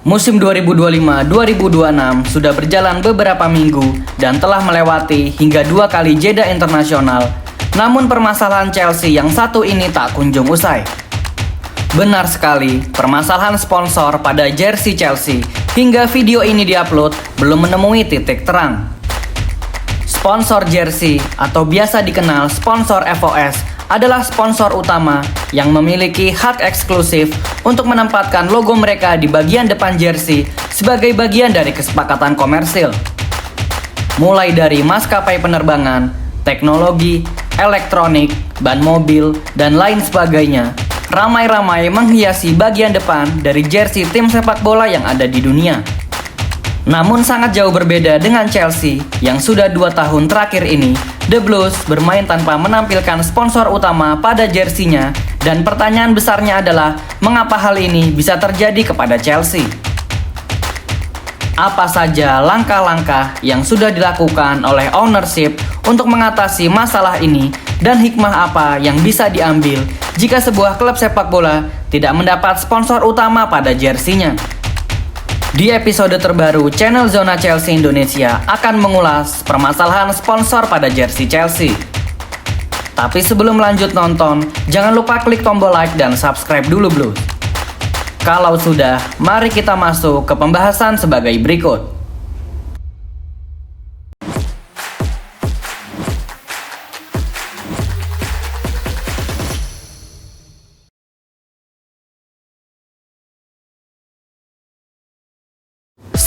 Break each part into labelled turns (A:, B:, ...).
A: Musim 2025-2026 sudah berjalan beberapa minggu dan telah melewati hingga 2 kali jeda internasional. Namun permasalahan Chelsea yang satu ini tak kunjung usai. Benar sekali, permasalahan sponsor pada jersey Chelsea hingga video ini diupload belum menemui titik terang. Sponsor jersey atau biasa dikenal sponsor FOS adalah sponsor utama yang memiliki hak eksklusif untuk menempatkan logo mereka di bagian depan jersey sebagai bagian dari kesepakatan komersil. Mulai dari maskapai penerbangan, teknologi, elektronik, ban mobil, dan lain sebagainya, ramai-ramai menghiasi bagian depan dari jersey tim sepak bola yang ada di dunia. Namun sangat jauh berbeda dengan Chelsea yang sudah 2 tahun terakhir ini, The Blues bermain tanpa menampilkan sponsor utama pada jersinya, dan pertanyaan besarnya adalah mengapa hal ini bisa terjadi kepada Chelsea? Apa saja langkah-langkah yang sudah dilakukan oleh ownership untuk mengatasi masalah ini, dan hikmah apa yang bisa diambil jika sebuah klub sepak bola tidak mendapat sponsor utama pada jersinya? Di episode terbaru, channel Zona Chelsea Indonesia akan mengulas permasalahan sponsor pada jersey Chelsea. Tapi sebelum lanjut nonton, jangan lupa klik tombol like dan subscribe dulu Blues. Kalau sudah, mari kita masuk ke pembahasan sebagai berikut.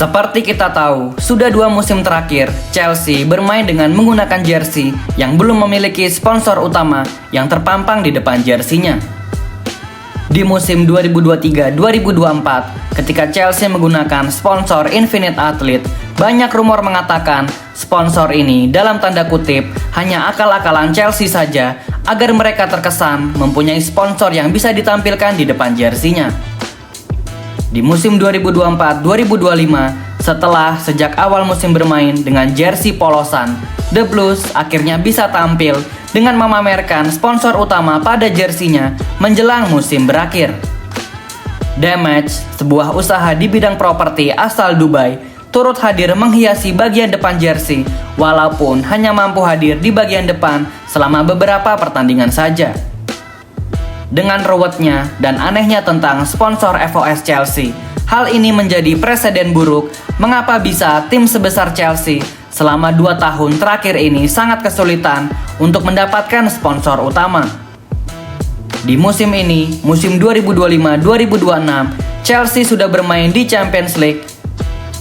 A: Seperti kita tahu, sudah 2 musim terakhir, Chelsea bermain dengan menggunakan jersey yang belum memiliki sponsor utama yang terpampang di depan jersinya. Di musim 2023-2024, ketika Chelsea menggunakan sponsor Infinite Athlete, banyak rumor mengatakan sponsor ini dalam tanda kutip hanya akal-akalan Chelsea saja agar mereka terkesan mempunyai sponsor yang bisa ditampilkan di depan jersinya. Di musim 2024-2025, setelah sejak awal musim bermain dengan jersey polosan, The Blues akhirnya bisa tampil dengan memamerkan sponsor utama pada jersinya menjelang musim berakhir. Damage, sebuah usaha di bidang properti asal Dubai, turut hadir menghiasi bagian depan jersey, walaupun hanya mampu hadir di bagian depan selama beberapa pertandingan saja. Dengan ruwetnya dan anehnya tentang sponsor FOS Chelsea, hal ini menjadi preseden buruk mengapa bisa tim sebesar Chelsea selama 2 tahun terakhir ini sangat kesulitan untuk mendapatkan sponsor utama. Di musim ini, musim 2025-2026, Chelsea sudah bermain di Champions League,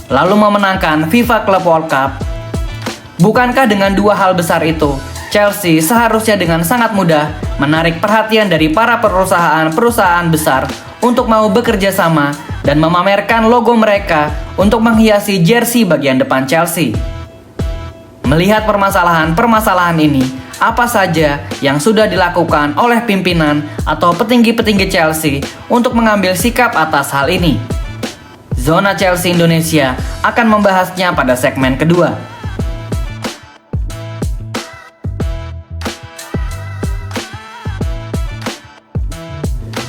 A: lalu memenangkan FIFA Club World Cup. Bukankah dengan 2 hal besar itu, Chelsea seharusnya dengan sangat mudah menarik perhatian dari para perusahaan-perusahaan besar untuk mau bekerja sama dan memamerkan logo mereka untuk menghiasi jersey bagian depan Chelsea. Melihat permasalahan ini, apa saja yang sudah dilakukan oleh pimpinan atau petinggi-petinggi Chelsea untuk mengambil sikap atas hal ini? Zona Chelsea Indonesia akan membahasnya pada segmen kedua.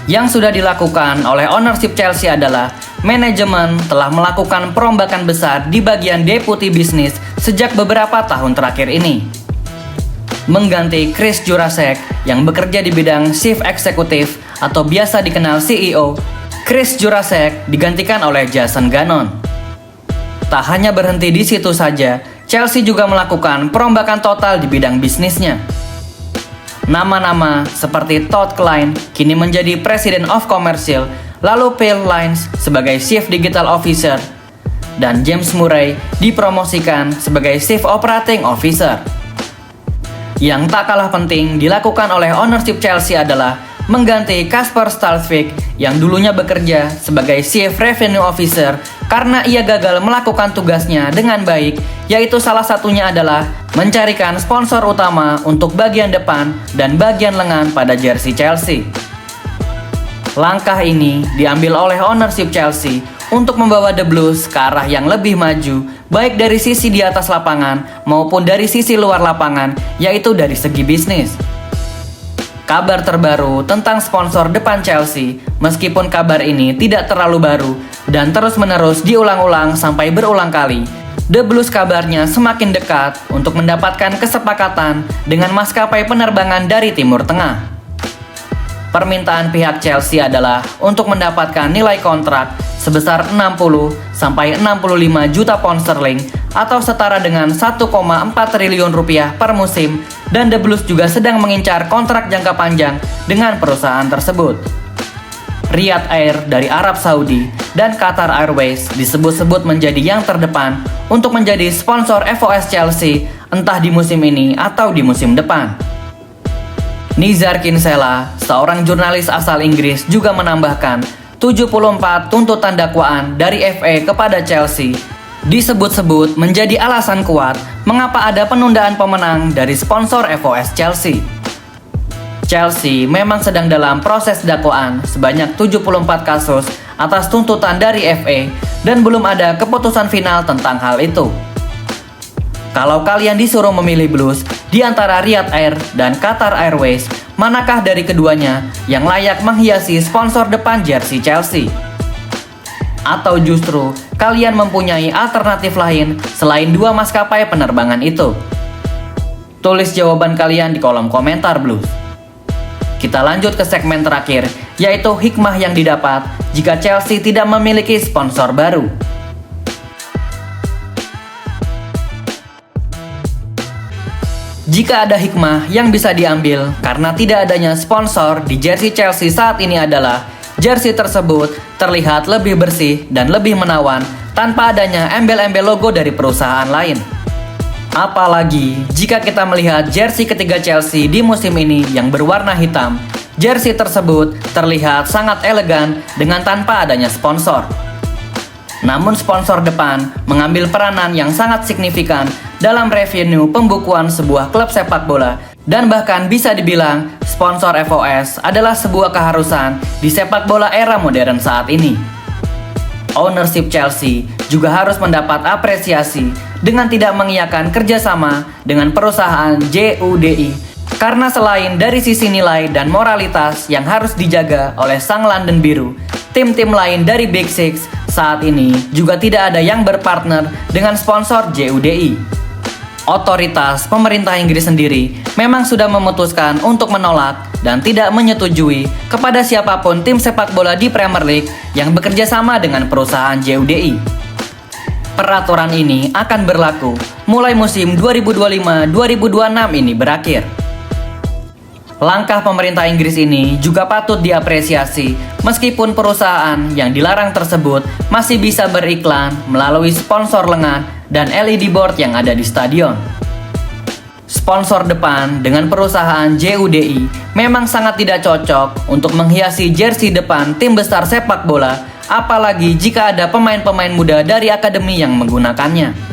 A: Yang sudah dilakukan oleh ownership Chelsea adalah manajemen telah melakukan perombakan besar di bagian deputi bisnis sejak beberapa tahun terakhir ini. Mengganti Chris Jurasek yang bekerja di bidang chief eksekutif atau biasa dikenal CEO, Chris Jurasek digantikan oleh Jason Gannon. Tak hanya berhenti di situ saja, Chelsea juga melakukan perombakan total di bidang bisnisnya. Nama-nama seperti Todd Klein kini menjadi President of Commercial, lalu Phil Lines sebagai Chief Digital Officer, dan James Murray dipromosikan sebagai Chief Operating Officer. Yang tak kalah penting dilakukan oleh ownership Chelsea adalah mengganti Kasper Stalsvik yang dulunya bekerja sebagai Chief Revenue Officer karena ia gagal melakukan tugasnya dengan baik, yaitu salah satunya adalah mencarikan sponsor utama untuk bagian depan dan bagian lengan pada jersey Chelsea. Langkah ini diambil oleh ownership Chelsea untuk membawa The Blues ke arah yang lebih maju, baik dari sisi di atas lapangan maupun dari sisi luar lapangan, yaitu dari segi bisnis. kabar terbaru tentang sponsor depan Chelsea, meskipun kabar ini tidak terlalu baru dan terus-menerus diulang-ulang sampai berulang kali. The Blues kabarnya semakin dekat untuk mendapatkan kesepakatan dengan maskapai penerbangan dari Timur Tengah. Permintaan pihak Chelsea adalah untuk mendapatkan nilai kontrak sebesar 60-65 juta pound sterling atau setara dengan 1,4 triliun rupiah per musim, dan The Blues juga sedang mengincar kontrak jangka panjang dengan perusahaan tersebut. Riyadh Air dari Arab Saudi dan Qatar Airways disebut-sebut menjadi yang terdepan untuk menjadi sponsor FOS Chelsea entah di musim ini atau di musim depan. Nizar Kinsella, seorang jurnalis asal Inggris, juga menambahkan 74 tuntutan dakwaan dari FA kepada Chelsea disebut-sebut menjadi alasan kuat mengapa ada penundaan pemenang dari sponsor FOS Chelsea. Chelsea memang sedang dalam proses dakwaan sebanyak 74 kasus atas tuntutan dari FA dan belum ada keputusan final tentang hal itu. Kalau kalian disuruh memilih Blues di antara Riyadh Air dan Qatar Airways, manakah dari keduanya yang layak menghiasi sponsor depan jersey Chelsea? Atau justru kalian mempunyai alternatif lain selain dua maskapai penerbangan itu? Tulis jawaban kalian di kolom komentar Blues. Kita lanjut ke segmen terakhir, yaitu hikmah yang didapat jika Chelsea tidak memiliki sponsor baru. Jika ada hikmah yang bisa diambil karena tidak adanya sponsor di jersey Chelsea saat ini adalah jersey tersebut terlihat lebih bersih dan lebih menawan tanpa adanya embel-embel logo dari perusahaan lain. Apalagi jika kita melihat jersey ketiga Chelsea di musim ini yang berwarna hitam, jersey tersebut terlihat sangat elegan dengan tanpa adanya sponsor. Namun sponsor depan mengambil peranan yang sangat signifikan dalam revenue pembukuan sebuah klub sepak bola, dan bahkan bisa dibilang sponsor FOS adalah sebuah keharusan di sepak bola era modern saat ini. Ownership Chelsea juga harus mendapat apresiasi dengan tidak mengiyakan kerjasama dengan perusahaan JUDI, karena selain dari sisi nilai dan moralitas yang harus dijaga oleh sang London Biru, tim-tim lain dari Big Six saat ini juga tidak ada yang berpartner dengan sponsor JUDI. Otoritas pemerintah Inggris sendiri memang sudah memutuskan untuk menolak dan tidak menyetujui kepada siapapun tim sepak bola di Premier League yang bekerja sama dengan perusahaan JUDI. Peraturan ini akan berlaku mulai musim 2025-2026 ini berakhir. Langkah pemerintah Inggris ini juga patut diapresiasi meskipun perusahaan yang dilarang tersebut masih bisa beriklan melalui sponsor lengan dan LED board yang ada di stadion. Sponsor depan dengan perusahaan JUDI memang sangat tidak cocok untuk menghiasi jersey depan tim besar sepak bola, apalagi jika ada pemain-pemain muda dari akademi yang menggunakannya.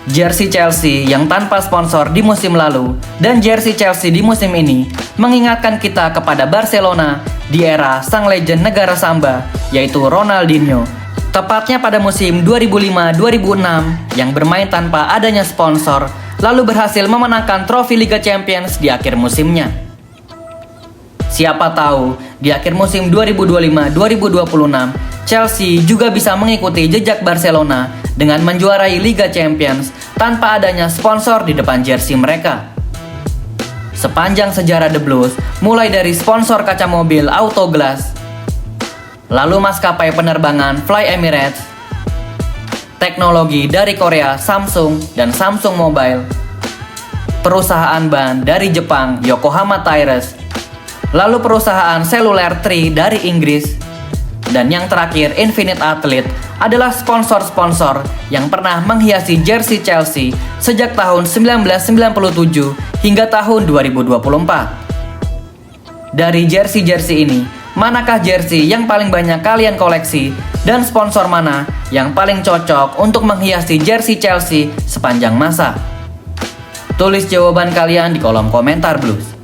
A: Jersey Chelsea yang tanpa sponsor di musim lalu dan jersey Chelsea di musim ini mengingatkan kita kepada Barcelona di era sang legend negara Samba, yaitu Ronaldinho. Tepatnya pada musim 2005-2006 yang bermain tanpa adanya sponsor, lalu berhasil memenangkan trofi Liga Champions di akhir musimnya. Siapa tahu di akhir musim 2025-2026 Chelsea juga bisa mengikuti jejak Barcelona dengan menjuarai Liga Champions tanpa adanya sponsor di depan jersey mereka. Sepanjang sejarah The Blues, mulai dari sponsor kaca mobil Autoglass, lalu maskapai penerbangan Fly Emirates, teknologi dari Korea Samsung dan Samsung Mobile, perusahaan ban dari Jepang Yokohama Tires, lalu perusahaan seluler Tree dari Inggris, dan yang terakhir Infinite Athlete adalah sponsor-sponsor yang pernah menghiasi jersey Chelsea sejak tahun 1997 hingga tahun 2024. Dari jersey-jersey ini, manakah jersey yang paling banyak kalian koleksi dan sponsor mana yang paling cocok untuk menghiasi jersey Chelsea sepanjang masa? Tulis jawaban kalian di kolom komentar Blues.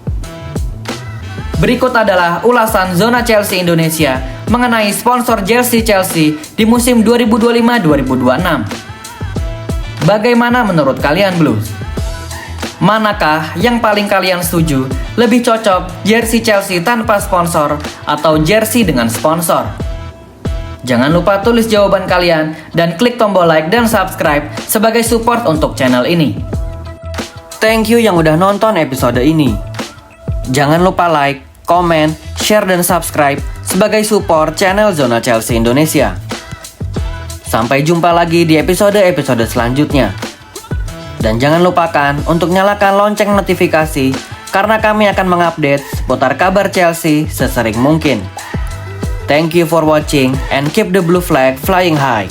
A: Berikut adalah ulasan Zona Chelsea Indonesia mengenai sponsor jersey Chelsea di musim 2025-2026. Bagaimana menurut kalian Blues? Manakah yang paling kalian setuju? Lebih cocok jersey Chelsea tanpa sponsor atau jersey dengan sponsor? Jangan lupa tulis jawaban kalian dan klik tombol like dan subscribe sebagai support untuk channel ini. Thank you yang udah nonton episode ini. Jangan lupa like, komen, share, dan subscribe sebagai support channel Zona Chelsea Indonesia. Sampai jumpa lagi di episode-episode selanjutnya. Dan jangan lupakan untuk nyalakan lonceng notifikasi karena kami akan mengupdate seputar kabar Chelsea sesering mungkin. Thank you for watching and keep the blue flag flying high.